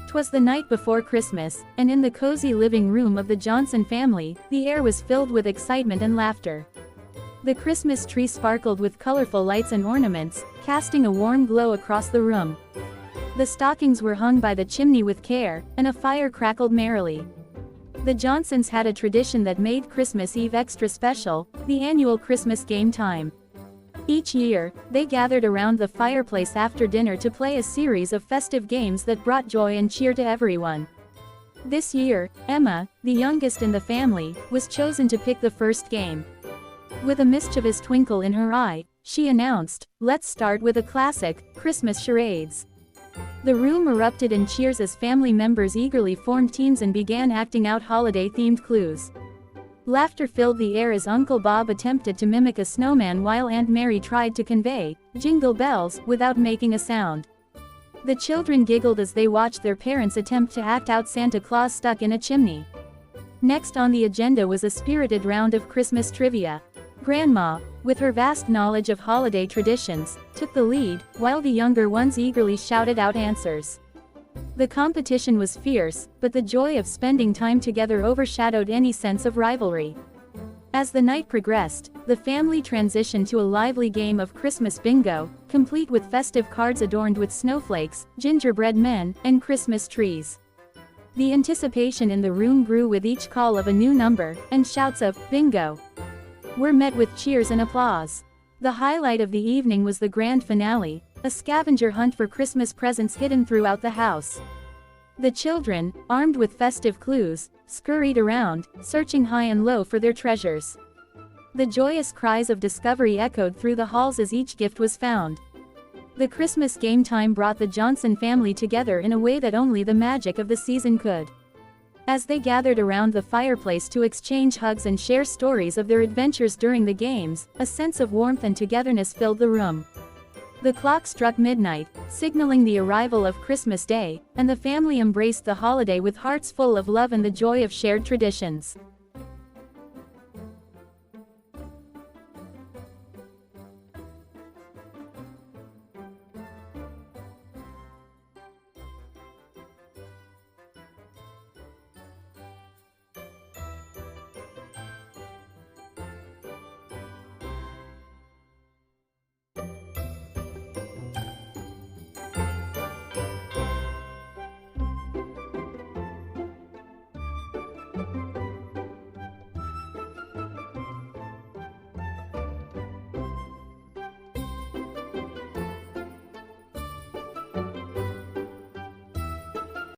'Twas the night before Christmas, and in the cozy living room of the Johnson family, the air was filled with excitement and laughter. The Christmas tree sparkled with colorful lights and ornaments, casting a warm glow across the room. The stockings were hung by the chimney with care, and a fire crackled merrily. The Johnsons had a tradition that made Christmas Eve extra special, the annual Christmas game time. Each year, they gathered around the fireplace after dinner to play a series of festive games that brought joy and cheer to everyone. This year, Emma, the youngest in the family, was chosen to pick the first game. With a mischievous twinkle in her eye, she announced, "Let's start with a classic, Christmas charades." The room erupted in cheers as family members eagerly formed teams and began acting out holiday-themed clues. Laughter filled the air as Uncle Bob attempted to mimic a snowman while Aunt Mary tried to convey "Jingle Bells" without making a sound. The children giggled as they watched their parents attempt to act out Santa Claus stuck in a chimney. Next on the agenda was a spirited round of Christmas trivia. Grandma, with her vast knowledge of holiday traditions, took the lead, while the younger ones eagerly shouted out answers. The competition was fierce, but the joy of spending time together overshadowed any sense of rivalry. As the night progressed, the family transitioned to a lively game of Christmas bingo, complete with festive cards adorned with snowflakes, gingerbread men, and Christmas trees. The anticipation in the room grew with each call of a new number, and shouts of "bingo" were met with cheers and applause. The highlight of the evening was the grand finale, a scavenger hunt for Christmas presents hidden throughout the house. The children, armed with festive clues, scurried around, searching high and low for their treasures. The joyous cries of discovery echoed through the halls as each gift was found. The Christmas game time brought the Johnson family together in a way that only the magic of the season could. As they gathered around the fireplace to exchange hugs and share stories of their adventures during the games, a sense of warmth and togetherness filled the room. The clock struck midnight, signaling the arrival of Christmas Day, and the family embraced the holiday with hearts full of love and the joy of shared traditions.